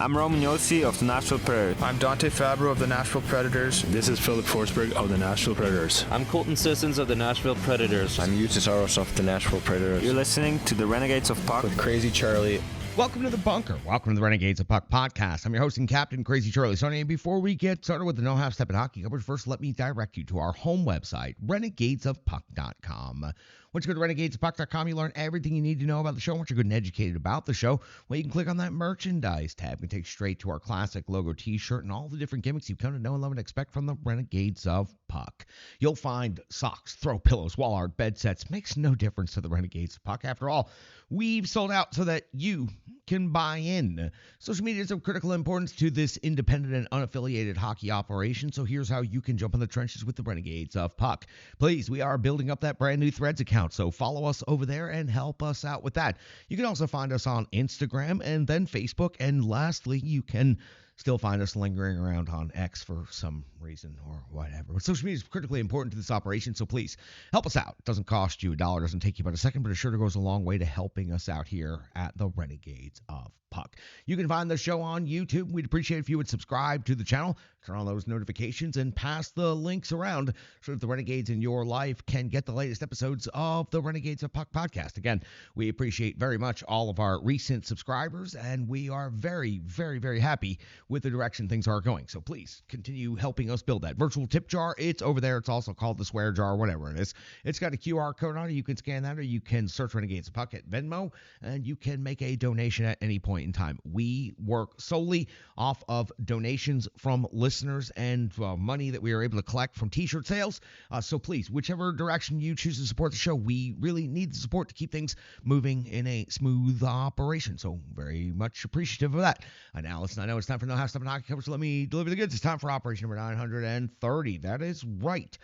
I'm Roman Yossi of the Nashville Predators. I'm Dante Fabro of the Nashville Predators. This is Philip Forsberg of the Nashville Predators. I'm Colton Sissons of the Nashville Predators. I'm Eustace Aros of the Nashville Predators. You're listening to the Renegades of Puck with Crazy Charlie. Welcome to the bunker. Welcome to the Renegades of Puck podcast. I'm your host and captain, Crazy Charlie Saunier. And before we get started with the No Half Step in Hockey coverage, first let me direct you to our home website, renegadesofpuck.com. Once you go to renegadesofpuck.com, you learn everything you need to know about the show. Once you're good and educated about the show, well, you can click on that merchandise tab and take straight to our classic logo t-shirt and all the different gimmicks you've come to know and love and expect from the Renegades of Puck. You'll find socks, throw pillows, wall art, bed sets. Makes no difference to the Renegades of Puck. After all, we've sold out so that you can buy in. Social media is of critical importance to this independent and unaffiliated hockey operation, so here's how you can jump in the trenches with the Renegades of Puck. Please, we are building up that brand new Threads account, so follow us over there and help us out with that. You can also find us on Instagram and then Facebook, and lastly, you can still find us lingering around on X for some reason or whatever. But social media is critically important to this operation, so please help us out. It doesn't cost you $1, doesn't take you but a second, but it sure goes a long way to helping us out here at the Renegades of Puck. You can find the show on YouTube. We'd appreciate if you would subscribe to the channel, turn on those notifications, and pass the links around so that the Renegades in your life can get the latest episodes of the Renegades of Puck podcast. Again, we appreciate very much all of our recent subscribers, and we are very, very, very happy with the direction things are going. So please continue helping us build that virtual tip jar. It's over there. It's also called the swear jar, whatever it is. It's got a QR code on it. You can scan that, or you can search Renegades of Puck at Venmo, and you can make a donation at any point in time. We work solely off of donations from listeners and money that we are able to collect from t-shirt sales. So please, whichever direction you choose to support the show, we really need the support to keep things moving in a smooth operation. So very much appreciative of that. Now, listen, I know it's time for No Half Step in Hockey coverage, so let me deliver the goods. It's time for operation number 930. That is right.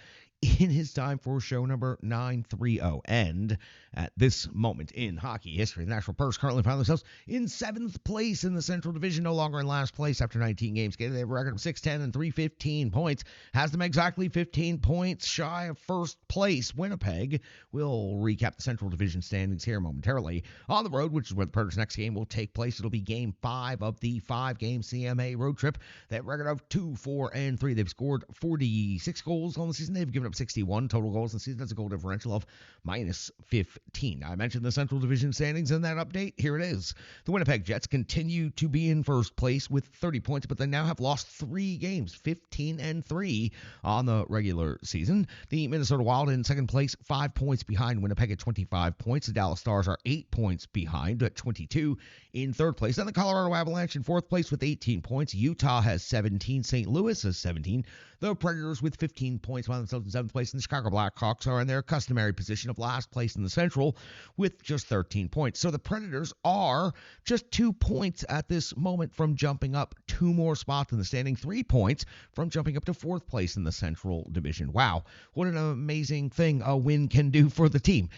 It is time for show number 930, and at this moment in hockey history, the Nashville Predators currently find themselves in 7th place in the Central Division, no longer in last place after 19 games. They have a record of 6-10 and 315 points, has them exactly 15 points shy of first place. Winnipeg will recap the Central Division standings here momentarily. On the road, which is where the Predators' next game will take place, it'll be Game 5 of the 5-game CMA road trip. They have a record of 2-4-3. They've scored 46 goals on the season. They've given up 61 total goals in the season. That's a goal differential of minus 15. I mentioned the Central Division standings in that update. Here it is. The Winnipeg Jets continue to be in first place with 30 points, but they now have lost 3 games, 15-3 on the regular season. The Minnesota Wild in second place, 5 points behind Winnipeg at 25 points. The Dallas Stars are 8 points behind at 22 in third place. Then the Colorado Avalanche in fourth place with 18 points. Utah has 17. St. Louis has 17. The Predators with 15 points find themselves in 7th place, and the Chicago Blackhawks are in their customary position of last place in the Central with just 13 points. So the Predators are just 2 points at this moment from jumping up 2 more spots in the standing, 3 points from jumping up to 4th place in the Central Division. Wow, what an amazing thing a win can do for the team.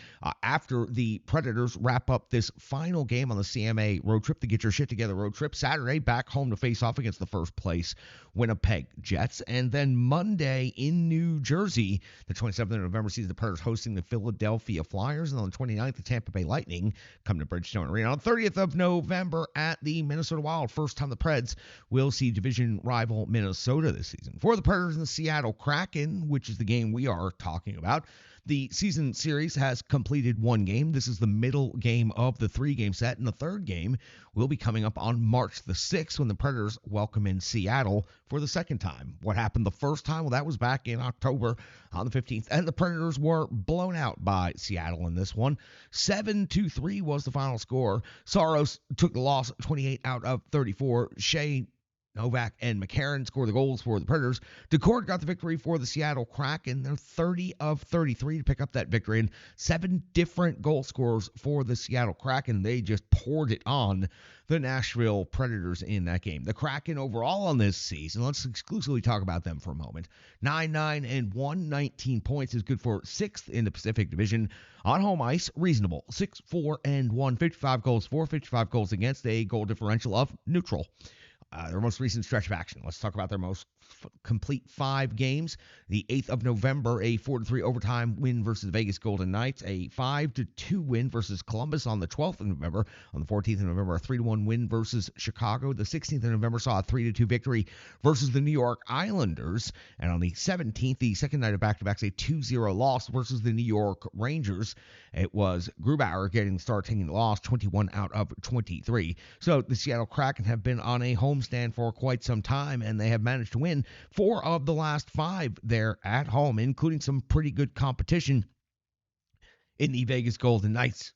After the Predators wrap up this final game on the CMA road trip, the Get Your Shit Together road trip, Saturday back home to face off against the first place Winnipeg Jets, and then Monday in New Jersey, the 27th of November, sees the Predators hosting the Philadelphia Flyers, and on the 29th, the Tampa Bay Lightning come to Bridgestone Arena. On the 30th of November at the Minnesota Wild, first time the Preds will see division rival Minnesota this season. For the Predators and the Seattle Kraken, which is the game we are talking about, the season series has completed 1 game. This is the middle game of the 3-game set, and the third game will be coming up on March the 6th when the Predators welcome in Seattle for the second time. What happened the first time? Well, that was back in October on the 15th, and the Predators were blown out by Seattle in this one. 7-3 was the final score. Saros took the loss 28 out of 34. Shea, Novak, and McCarron scored the goals for the Predators. DeCourt got the victory for the Seattle Kraken. They're 30 of 33 to pick up that victory, and 7 different goal scorers for the Seattle Kraken. They just poured it on the Nashville Predators in that game. The Kraken overall on this season, let's exclusively talk about them for a moment. 9-9-1, 19 points is good for 6th in the Pacific Division. On home ice, reasonable. 6-4-1, 55 goals for, 55 goals against, a goal differential of neutral. Their most recent stretch of action. Let's talk about their most complete 5 games. The 8th of November, a 4-3 overtime win versus the Vegas Golden Knights. A 5-2 win versus Columbus on the 12th of November. On the 14th of November, a 3-1 win versus Chicago. The 16th of November saw a 3-2 victory versus the New York Islanders. And on the 17th, the second night of back-to-backs, a 2-0 loss versus the New York Rangers. It was Grubauer getting the start, taking the loss, 21 out of 23. So the Seattle Kraken have been on a homestand for quite some time, and they have managed to win 4 of the last 5 there at home, including some pretty good competition in the Vegas Golden Knights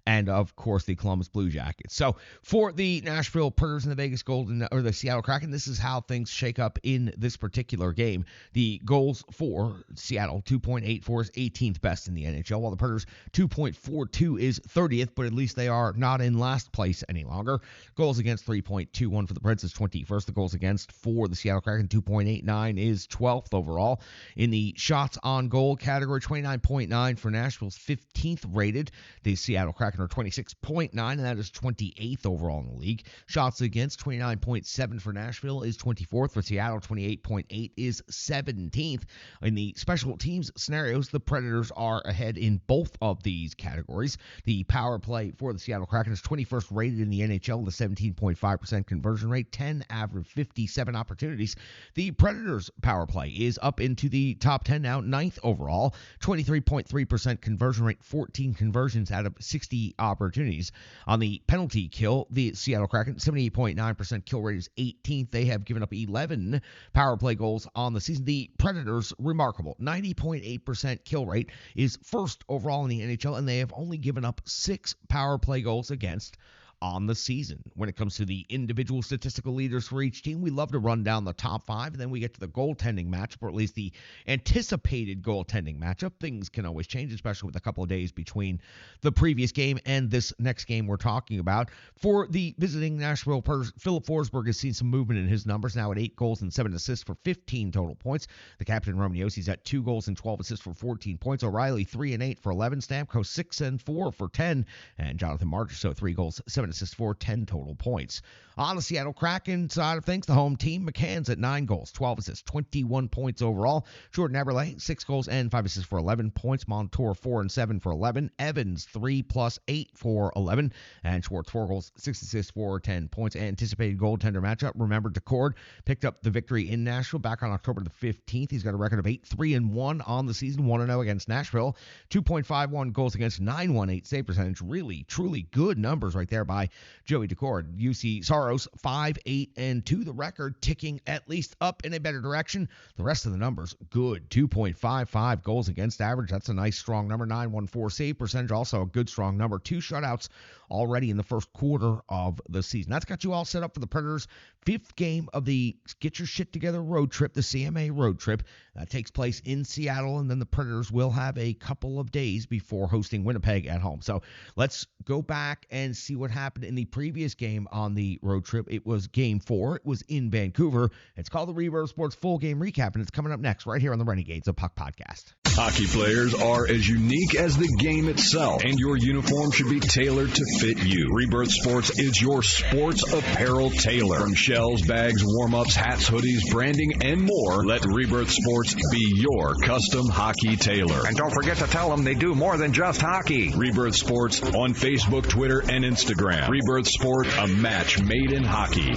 and, of course, the Columbus Blue Jackets. So for the Nashville Predators and the Vegas Golden, or the Seattle Kraken, this is how things shake up in this particular game. The goals for Seattle, 2.84 is 18th best in the NHL, while the Predators, 2.42 is 30th, but at least they are not in last place any longer. Goals against, 3.21 for the Preds is 21st. The goals against for the Seattle Kraken, 2.89 is 12th overall. In the shots on goal category, 29.9 for Nashville's 15th rated. The Seattle Kraken are 26.9, and that is 28th overall in the league. Shots against, 29.7 for Nashville is 24th. For Seattle, 28.8 is 17th. In the special teams scenarios, the Predators are ahead in both of these categories. The power play for the Seattle Kraken is 21st rated in the NHL with a 17.5% conversion rate, 10 average 57 opportunities. The Predators power play is up into the top 10 now, 9th overall, 23.3% conversion rate, 14 conversions out of 60 opportunities. On the penalty kill, the Seattle Kraken, 78.9% kill rate is 18th. They have given up 11 power play goals on the season. The Predators, remarkable, 90.8% kill rate is first overall in the NHL, and they have only given up 6 power play goals against on the season. When it comes to the individual statistical leaders for each team, we love to run down the top 5, and then we get to the goaltending matchup, or at least the anticipated goaltending matchup. Things can always change, especially with a couple of days between the previous game and this next game we're talking about. For the visiting Nashville Predators, Philip Forsberg has seen some movement in his numbers, now at 8 goals and 7 assists for 15 total points. The captain, Roman Jossi's at 2 goals and 12 assists for 14 points. O'Reilly, 3 and 8 for 11. Stamkos, 6 and 4 for 10. And Jonathan Marchessault, 3 goals, 7 assists for 10 total points. On the Seattle Kraken side of things, the home team, McCann's at 9 goals, 12 assists, 21 points overall. Jordan Eberle, 6 goals and 5 assists for 11 points. Montour, 4 and 7 for 11. Evans, 3 plus 8 for 11. And Schwartz, 4 goals, 6 assists for 10 points. Anticipated goaltender matchup. Remember, Decord picked up the victory in Nashville back on October the 15th. He's got a record of 8-3-1 on the season, 1-0 against Nashville. 2.51 goals against, 918 save percentage. Really, truly good numbers right there by Joey Decord. UC Saros, 5-8-2. The record ticking at least up in a better direction. The rest of the numbers, good. 2.55 goals against average. That's a nice, strong number. 914 save percentage, also a good, strong number. 2 shutouts already in the first quarter of the season. That's got you all set up for the Predators' 5th game of the Get Your Shit Together road trip, the CMA road trip. That takes place in Seattle, and then the Predators will have a couple of days before hosting Winnipeg at home. So let's go back and see what happened in the previous game on the road trip. It was Game 4. It was in Vancouver. It's called the Reverb Sports Full Game Recap, and it's coming up next right here on the Renegades of Puck podcast. Hockey players are as unique as the game itself, and your uniform should be tailored to fit you. Rebirth Sports is your sports apparel tailor. From shells, bags, warm-ups, hats, hoodies, branding, and more, let Rebirth Sports be your custom hockey tailor. And don't forget to tell them they do more than just hockey. Rebirth Sports on Facebook, Twitter, and Instagram. Rebirth Sport, a match made in hockey.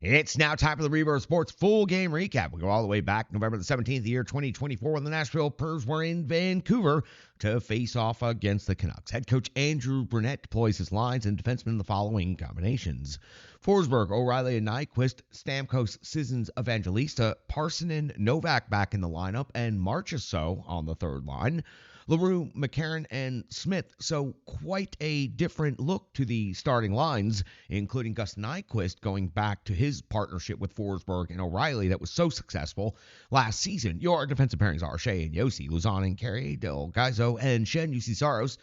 It's now time for the Rebirth Sports Full Game Recap. We go all the way back November the 17th, the year 2024, when the Nashville Predators were in Vancouver to face off against the Canucks. Head coach Andrew Brunette deploys his lines and defensemen in the following combinations: Forsberg, O'Reilly, and Nyquist, Stamkos, Sissons, Evangelista, Parsonen, Novak back in the lineup, and Marchessault on the third line. LaRue, McCarron, and Smith. So quite a different look to the starting lines, including Gus Nyquist going back to his partnership with Forsberg and O'Reilly that was so successful last season. Your defensive pairings are Shea and Josi, Luzon and Carey, Del Gaizo, and Shen. UC Saros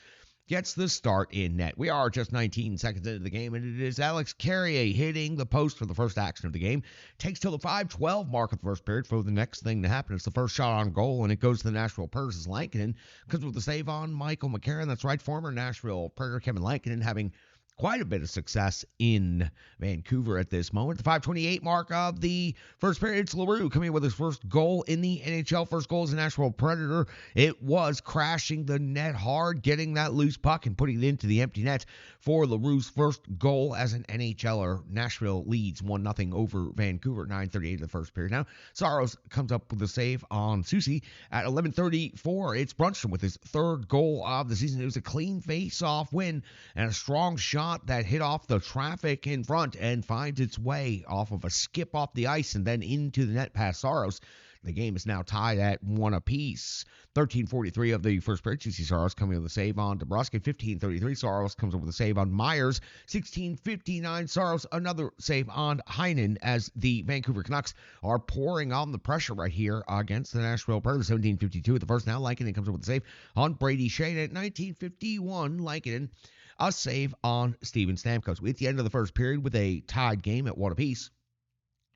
gets the start in net. We are just 19 seconds into the game, and it is Alex Carrier hitting the post for the first action of the game. Takes till the 5:12 mark of the first period for the next thing to happen. It's the first shot on goal, and it goes to the Nashville Predators' Lankinen, because with the save on Michael McCarron, that's right, former Nashville Predator Kevin Lankinen having quite a bit of success in Vancouver at this moment. The 5:28 mark of the first period, it's LaRue coming in with his first goal in the NHL. First goal as a Nashville Predator. It was crashing the net hard, getting that loose puck and putting it into the empty net for LaRue's first goal as an NHLer. Nashville leads 1-0 over Vancouver at 9:38 of the first period. Now, Saros comes up with a save on Susie at 11:34. It's Brunstrom with his third goal of the season. It was a clean face-off win and a strong shot that hit off the traffic in front and finds its way off of a skip off the ice and then into the net past Saros. The game is now tied at 1 apiece. 13:43 of the first period. Susie Saros coming with a save on DeBrusk. 15:33. Saros comes up with a save on Myers. 16:59. Saros another save on Heinen as the Vancouver Canucks are pouring on the pressure right here against the Nashville Predators. 17:52 at the first. Now Lankinen comes up with a save on Brady Shane at 19:51. Lankinen a save on Steven Stamkos. We're at the end of the first period with a tied game at 1 apiece.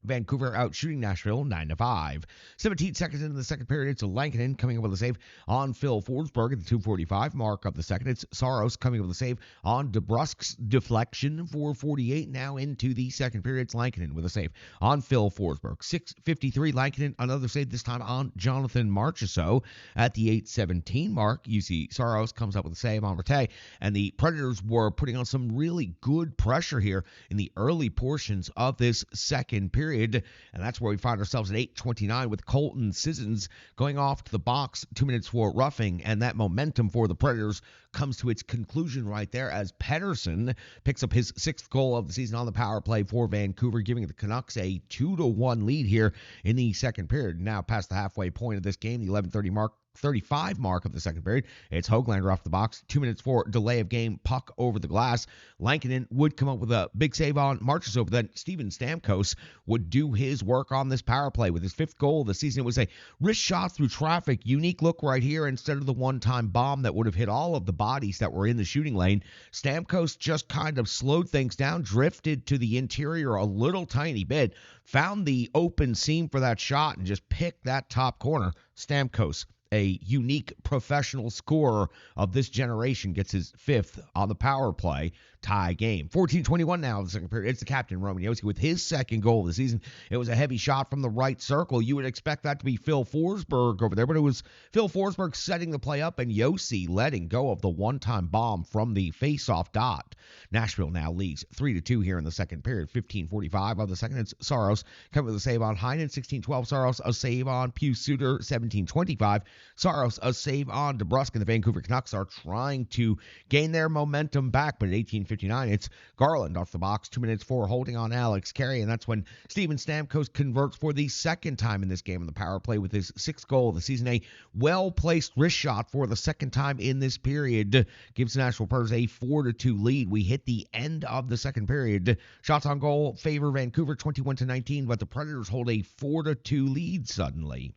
Vancouver out shooting Nashville 9-5. 17 seconds into the second period, it's Lankinen coming up with a save on Phil Forsberg at the 2:45 mark of the second. It's Saros coming up with a save on DeBrusk's deflection. 4:48 now into the second period. It's Lankinen with a save on Phil Forsberg. 6:53, Lankinen another save, this time on Jonathan Marchessault. At the 8:17 mark, you see Saros comes up with a save on Rattay, and the Predators were putting on some really good pressure here in the early portions of this second period. And that's where we find ourselves at 8:29 with Colton Sissons going off to the box, 2 minutes for roughing, and that momentum for the Predators comes to its conclusion right there as Pettersson picks up his sixth goal of the season on the power play for Vancouver, giving the Canucks a 2-1 lead here in the second period. Now past the halfway point of this game, the 11:35 mark of the second period. It's Höglander off the box. 2 minutes for delay of game, puck over the glass. Lankinen would come up with a big save on Marchessault, but then Steven Stamkos would do his work on this power play with his fifth goal of the season. It was a wrist shot through traffic. Unique look right here instead of the one-time bomb that would have hit all of the bodies that were in the shooting lane. Stamkos just kind of slowed things down, drifted to the interior a little tiny bit, found the open seam for that shot, and just picked that top corner. Stamkos, a unique professional scorer of this generation, gets his fifth on the power play. Tie game. 14:21 now in the second period. It's the captain, Roman Josi, with his second goal of the season. It was a heavy shot from the right circle. You would expect that to be Phil Forsberg over there, but it was Phil Forsberg setting the play up and Josi letting go of the one-time bomb from the face-off dot. Nashville now leads 3-2 here in the second period. 15:45 of the second. It's Saros coming with a save on Heinen. 16:12. Saros a save on Pius Suter. 17:25. Saros a save on DeBrusk, and the Vancouver Canucks are trying to gain their momentum back, but at 18:59, it's Garland off the box, 2 minutes for holding on Alex Carey, and that's when Steven Stamkos converts for the second time in this game on the power play with his sixth goal of the season. A well-placed wrist shot for the second time in this period gives Nashville Predators a 4-2 lead. We hit the end of the second period. Shots on goal favor Vancouver 21-19, but the Predators hold a 4-2 lead suddenly.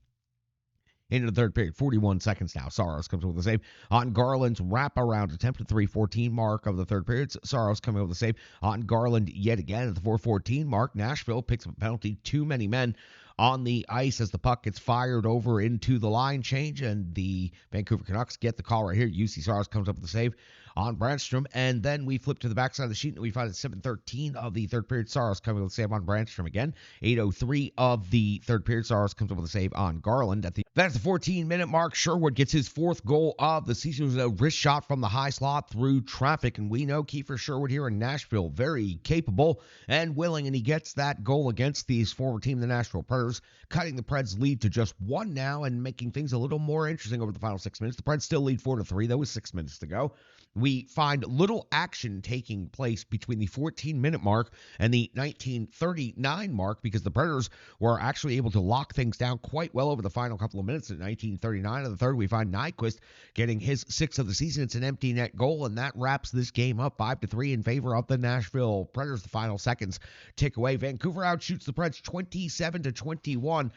Into the third period, 41 seconds now. Saros comes up with a save on Garland's wraparound attempt at 3:14 mark of the third period. Saros coming up with a save on Garland yet again at the 4:14 mark. Nashville picks up a penalty. Too many men on the ice as the puck gets fired over into the line change, and the Vancouver Canucks get the call right here. UC Saros comes up with a save on Brandstrom, and then we flip to the backside of the sheet, and we find at 7:13 of the third period, Saros coming with a save on Brandstrom again. 8:03 of the third period, Saros comes up with a save on Garland. That's the 14-minute mark. Sherwood gets his fourth goal of the season. It was a wrist shot from the high slot through traffic, and we know Kiefer Sherwood here in Nashville, very capable and willing, and he gets that goal against his former team, the Nashville Predators, cutting the Preds' lead to just one now and making things a little more interesting over the final 6 minutes. The Preds still lead 4-3. That was 6 minutes to go. We find little action taking place between the 14-minute mark and the 19:39 mark because the Predators were actually able to lock things down quite well over the final couple of minutes. At 19:39 of the third, we find Nyquist getting his sixth of the season. It's an empty net goal, and that wraps this game up 5-3 in favor of the Nashville Predators. The final seconds tick away. Vancouver outshoots the Preds 27-21.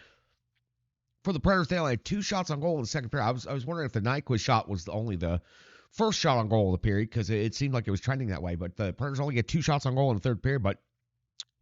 For the Predators, they only had 2 shots on goal in the second period. I was wondering if the Nyquist shot was only the first shot on goal of the period because it seemed like it was trending that way. But the Predators only get 2 shots on goal in the third period. But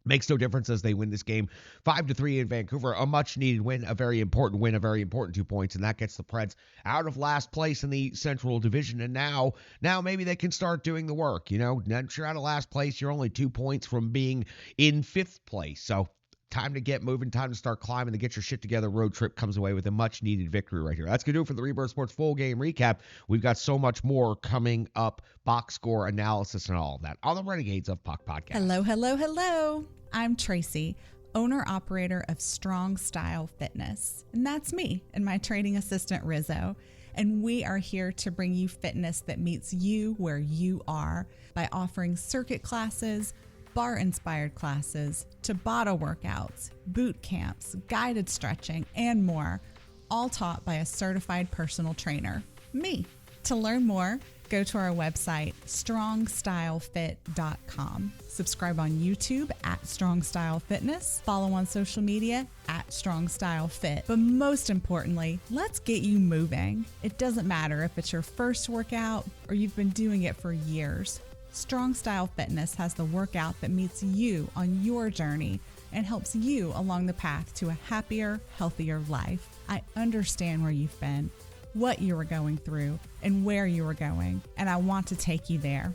Makes no difference as they win this game 5-3 in Vancouver. A much-needed win, a very important win, a very important 2 points, and that gets the Preds out of last place in the Central Division. And now maybe they can start doing the work. Once you're out of last place, you're only 2 points from being in 5th place. So time to get moving, time to start climbing, to get your shit together. Road trip comes away with a much-needed victory right here. That's going to do it for the Rebirth Sports full game recap. We've got so much more coming up, box score analysis and all of that on the Renegades of Puck podcast. Hello, hello, hello. I'm Tracy, owner-operator of Strong Style Fitness. And that's me and my training assistant, Rizzo. And we are here to bring you fitness that meets you where you are by offering circuit classes, bar-inspired classes, Tabata workouts, boot camps, guided stretching, and more, all taught by a certified personal trainer, me. To learn more, go to our website, strongstylefit.com. Subscribe on YouTube at Strong Style Fitness. Follow on social media at Strong Style Fit. But most importantly, let's get you moving. It doesn't matter if it's your first workout or you've been doing it for years. Strong Style Fitness has the workout that meets you on your journey and helps you along the path to a happier, healthier life. I understand where you've been, what you were going through, and where you were going, and I want to take you there.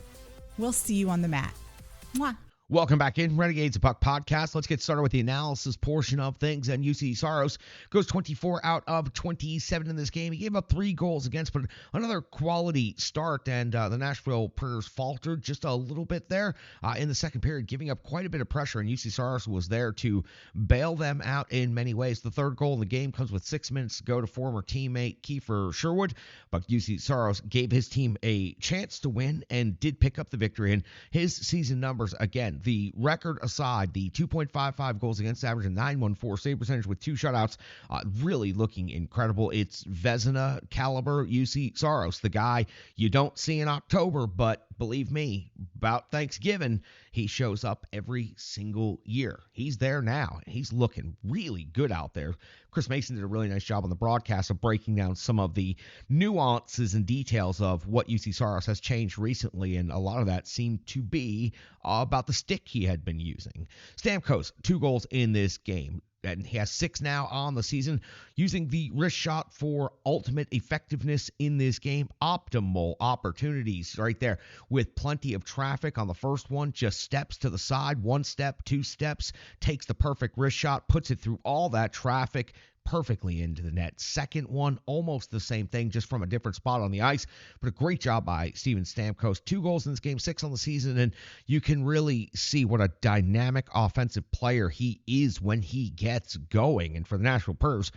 We'll see you on the mat. Mwah. Welcome back in Renegades of Puck podcast. Let's get started with the analysis portion of things. And UC Saros goes 24 out of 27 in this game. He gave up 3 goals against, but another quality start. And the Nashville Predators faltered just a little bit there in the second period, giving up quite a bit of pressure. And UC Saros was there to bail them out in many ways. The third goal in the game comes with 6 minutes to go to former teammate Kiefer Sherwood. But UC Saros gave his team a chance to win and did pick up the victory. And his season numbers, again, the record aside, the 2.55 goals against average and 914 save percentage with 2 shutouts, really looking incredible. It's Vezina caliber UC Saros, the guy you don't see in October, but believe me, about Thanksgiving, he shows up every single year. He's there now, and he's looking really good out there. Chris Mason did a really nice job on the broadcast of breaking down some of the nuances and details of what UC Saros has changed recently, and a lot of that seemed to be about the stick he had been using. Stamkos, 2 goals in this game. And he has 6 now on the season, using the wrist shot for ultimate effectiveness in this game. Optimal opportunities right there with plenty of traffic on the first one. Just steps to the side, 1 step, 2 steps, takes the perfect wrist shot, puts it through all that traffic perfectly into the net. Second one, almost the same thing, just from a different spot on the ice. But a great job by Steven Stamkos. 2 goals in this game, 6 on the season, and you can really see what a dynamic offensive player he is when he gets going. And for the Nashville Predators,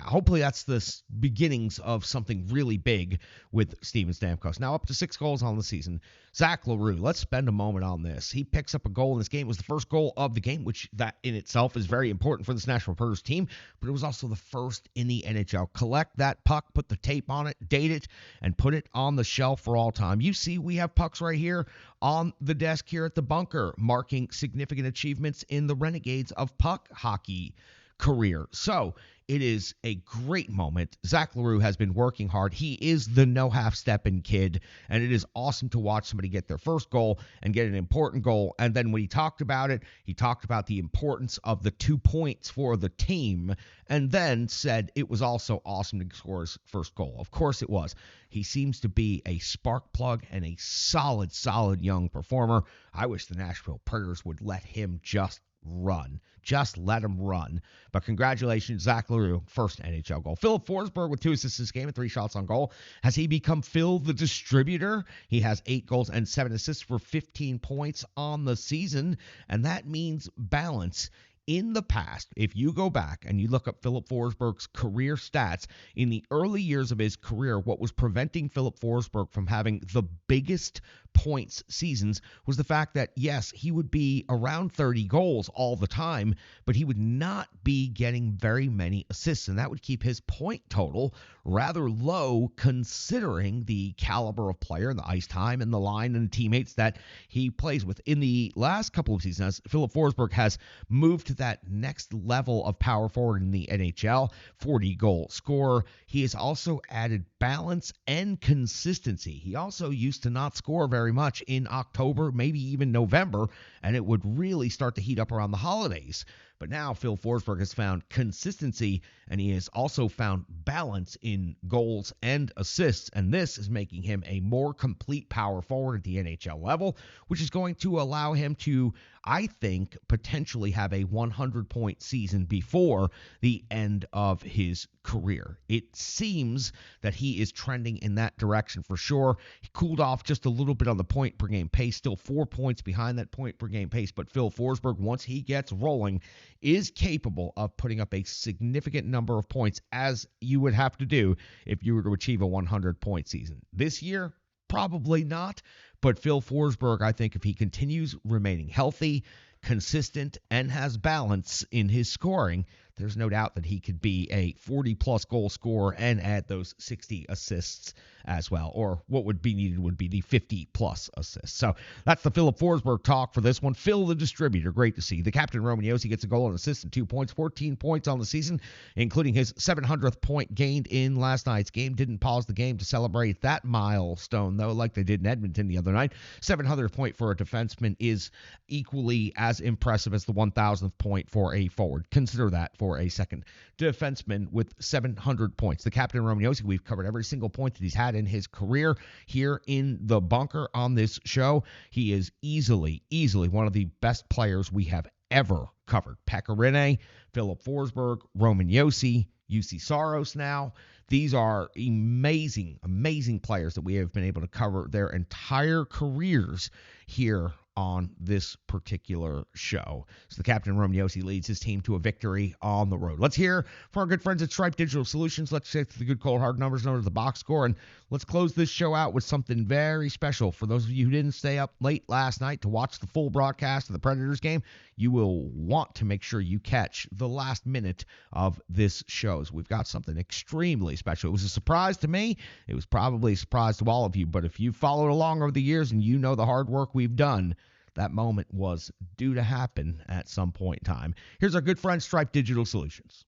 hopefully that's the beginnings of something really big with Steven Stamkos. Now up to 6 goals on the season. Zach LaRue, let's spend a moment on this. He picks up a goal in this game. It was the first goal of the game, which that in itself is very important for this Nashville Predators team, but it was also the first in the NHL. Collect that puck, put the tape on it, date it, and put it on the shelf for all time. You see, we have pucks right here on the desk here at the bunker, marking significant achievements in the Renegades of Puck hockey career. So it is a great moment. Zach LaRue has been working hard. He is the no half-stepping kid, and it is awesome to watch somebody get their first goal and get an important goal. And then when he talked about it, he talked about the importance of the 2 points for the team, and then said it was also awesome to score his first goal. Of course it was. He seems to be a spark plug and a solid young performer. I wish the Nashville Predators would let him just run. Just let him run. But congratulations, Zach LaRue, first NHL goal. Philip Forsberg with 2 assists this game and 3 shots on goal. Has he become Phil the Distributor? He has 8 goals and 7 assists for 15 points on the season, and that means balance. In the past, if you go back and you look up Philip Forsberg's career stats, in the early years of his career, what was preventing Philip Forsberg from having the biggest points seasons was the fact that, yes, he would be around 30 goals all the time, but he would not be getting very many assists, and that would keep his point total rather low considering the caliber of player and the ice time and the line and teammates that he plays with. In the last couple of seasons, Philip Forsberg has moved to that next level of power forward in the NHL, 40-goal scorer. He has also added balance and consistency. He also used to not score very much in October, maybe even November, and it would really start to heat up around the holidays. But now Phil Forsberg has found consistency, and he has also found balance in goals and assists, and this is making him a more complete power forward at the NHL level, which is going to allow him to, I think, potentially have a 100-point season before the end of his career. It seems that he is trending in that direction for sure. He cooled off just a little bit on the point per game pace, still 4 points behind that point per game pace, but Phil Forsberg, once he gets rolling, is capable of putting up a significant number of points, as you would have to do if you were to achieve a 100-point season. This year, probably not, but Phil Forsberg, I think if he continues remaining healthy, consistent, and has balance in his scoring, there's no doubt that he could be a 40-plus goal scorer and add those 60 assists as well, or what would be needed would be the 50-plus assists. So that's the Philip Forsberg talk for this one. Phil the distributor, great to see. The captain, Roman Josi, gets a goal and assist and 2 points, 14 points on the season, including his 700th point gained in last night's game. Didn't pause the game to celebrate that milestone, though, like they did in Edmonton the other night. 700th point for a defenseman is equally as impressive as the 1,000th point for a forward. Consider that for a second. Defenseman with 700 points. The captain, Roman Josi, we've covered every single point that he's had in his career here in the bunker on this show. He is easily one of the best players we have ever covered. Pekka Rinne, Philip Forsberg, Roman Josi, UC Saros now. These are amazing players that we have been able to cover their entire careers here on this particular show. So the captain, Roman Josi, leads his team to a victory on the road. Let's hear from our good friends at Stripe Digital Solutions. Let's check the good, cold, hard numbers known as the box score, and let's close this show out with something very special. For those of you who didn't stay up late last night to watch the full broadcast of the Predators game, you will want to make sure you catch the last minute of this show. So we've got something extremely special. It was a surprise to me. It was probably a surprise to all of you, but if you followed along over the years and you know the hard work we've done, that moment was due to happen at some point in time. Here's our good friend, Stripe Digital Solutions.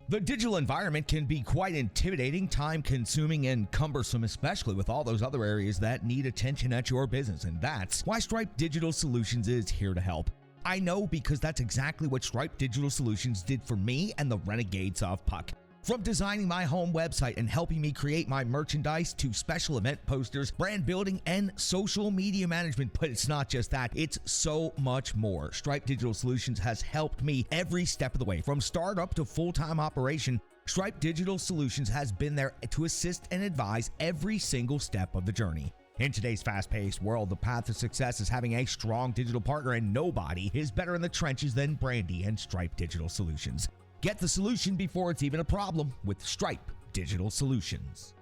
The digital environment can be quite intimidating, time-consuming, and cumbersome, especially with all those other areas that need attention at your business, and that's why Stripe Digital Solutions is here to help. I know, because that's exactly what Stripe Digital Solutions did for me and the Renegades of Puck. From designing my home website and helping me create my merchandise to special event posters, brand building, and social media management. But it's not just that, it's so much more. Stripe Digital Solutions has helped me every step of the way. From startup to full-time operation, Stripe Digital Solutions has been there to assist and advise every single step of the journey. In today's fast-paced world, the path to success is having a strong digital partner, and nobody is better in the trenches than Brandy and Stripe Digital Solutions. Get the solution before it's even a problem with Stripe Digital Solutions.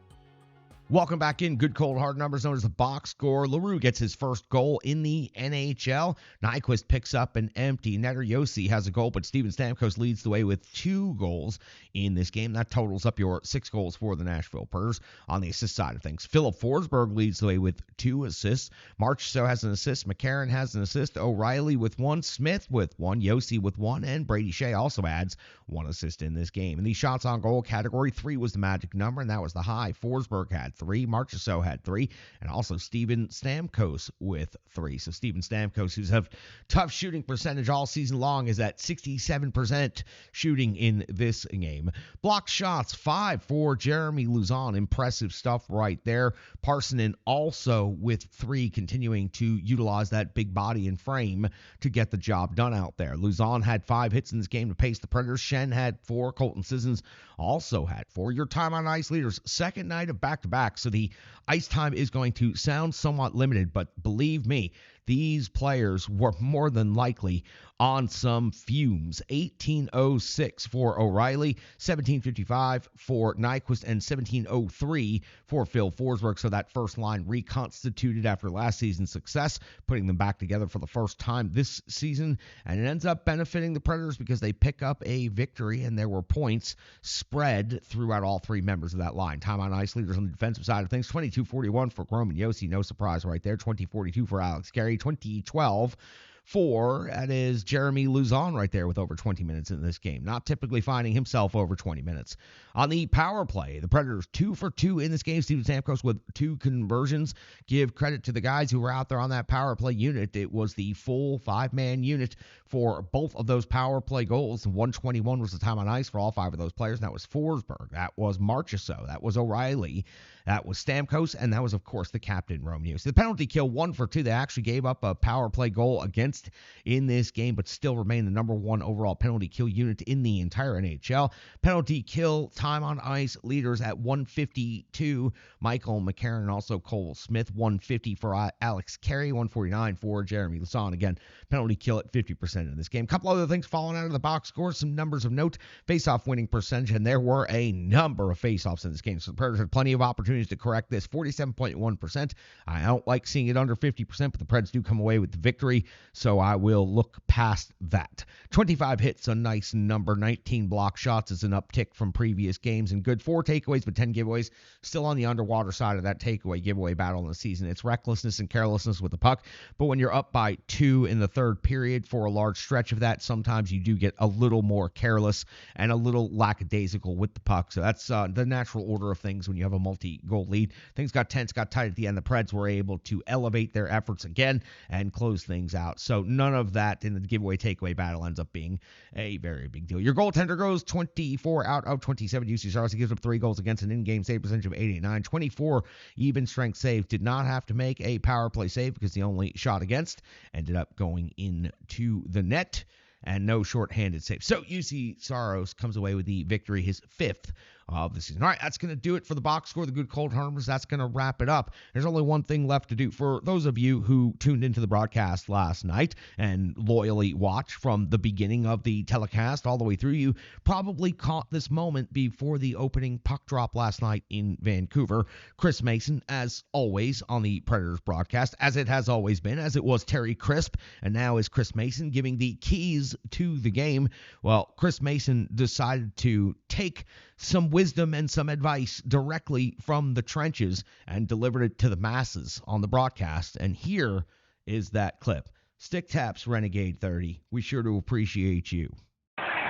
Welcome back in. Good, cold, hard numbers known as the box score. LaRue gets his first goal in the NHL. Nyquist picks up an empty netter. Josi has a goal, but Steven Stamkos leads the way with 2 goals in this game. That totals up your 6 goals for the Nashville Predators. On the assist side of things, Philip Forsberg leads the way with 2 assists. Marchessault has an assist. McCarron has an assist. O'Reilly with 1. Smith with 1. Josi with 1. And Brady Shea also adds 1 assist in this game. In the shots on goal category, 3 was the magic number, and that was the high. Forsberg had 3. Marchessault had 3, and also Steven Stamkos with 3. So Steven Stamkos, who's have tough shooting percentage all season long, is at 67% shooting in this game. Blocked shots, 5 for Jeremy Lauzon. Impressive stuff right there. Parsonen also with 3, continuing to utilize that big body and frame to get the job done out there. Lauzon had 5 hits in this game to pace the Predators. Shen had 4. Colton Sissons also had 4. Your time on ice leaders, second night of back-to-back, so the ice time is going to sound somewhat limited, but believe me, these players were more than likely on some fumes. 18:06 for O'Reilly, 17:55 for Nyquist, and 17:03 for Phil Forsberg. So that first line reconstituted after last season's success, putting them back together for the first time this season. And it ends up benefiting the Predators because they pick up a victory, and there were points spread throughout all 3 members of that line. Time on ice leaders on the defensive side of things, 22:41 for Roman Josi. No surprise right there. 20:42 for Alex Carey. 20:12 4. That is Jeremy Lauzon right there with over 20 minutes in this game. Not typically finding himself over 20 minutes. On the power play, the Predators 2 for 2 in this game. Steven Stamkos with 2 conversions. Give credit to the guys who were out there on that power play unit. It was the full 5-man unit for both of those power play goals. 121 was the time on ice for all 5 of those players. And that was Forsberg. That was Marchessault. That was O'Reilly. That was Stamkos. And that was, of course, the captain, Romeo. So the penalty kill 1 for 2. They actually gave up a power play goal against in this game, but still remain the number 1 overall penalty kill unit in the entire NHL. Penalty kill time on ice leaders at 152. Michael McCarron and also Cole Smith. 150 for Alex Carey. 149 for Jeremy Lauzon. Again, penalty kill at 50% in this game. A couple other things falling out of the box score. Some numbers of note. Face-off winning percentage, and there were a number of face-offs in this game. So the Predators had plenty of opportunities to correct this. 47.1%. I don't like seeing it under 50%, but the Preds do come away with the victory, so I will look past that. 25 hits, a nice number. 19 block shots is an uptick from previous games, and good 4 takeaways, but 10 giveaways. Still on the underwater side of that takeaway giveaway battle in the season. It's recklessness and carelessness with the puck, but when you're up by 2 in the third period for a large stretch of that, sometimes you do get a little more careless and a little lackadaisical with the puck. So that's the natural order of things when you have a multi-goal lead. Things got tense, got tight at the end. The Preds were able to elevate their efforts again and close things out. So none of that in the giveaway takeaway battle ends up being a very big deal. Your goaltender goes 24 out of 27. UC Saros gives up 3 goals against an in-game save percentage of 89. 24 even strength saves. Did not have to make a power play save because the only shot against ended up going into the net, and no shorthanded save. So UC Saros comes away with the victory, his 5th of the season. All right, that's going to do it for the box score, the good cold harmers. That's going to wrap it up. There's only one thing left to do. For those of you who tuned into the broadcast last night and loyally watched from the beginning of the telecast all the way through, you probably caught this moment before the opening puck drop last night in Vancouver. Chris Mason, as always, on the Predators broadcast, as it has always been, as it was Terry Crisp, and now is Chris Mason giving the keys to the game. Well, Chris Mason decided to take some wisdom and some advice directly from the trenches and delivered it to the masses on the broadcast. And here is that clip. Stick taps, Renegade 30. We sure do appreciate you.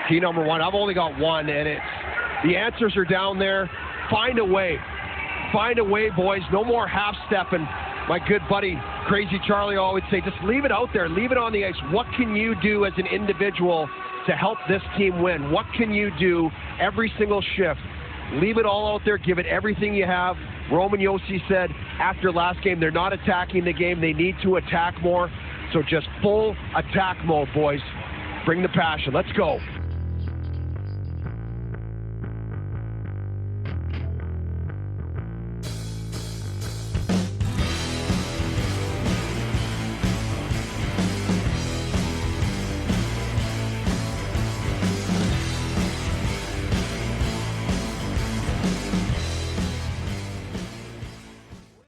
Key number 1. I've only got one, and it's the answers are down there. Find a way. Find a way, boys. No more half-stepping. My good buddy, Crazy Charlie, always say, just leave it out there. Leave it on the ice. What can you do as an individual to help this team win? What can you do every single shift? Leave it all out there. Give it everything you have. Roman Josi said after last game, they're not attacking the game. They need to attack more. So just full attack mode, boys. Bring the passion. Let's go.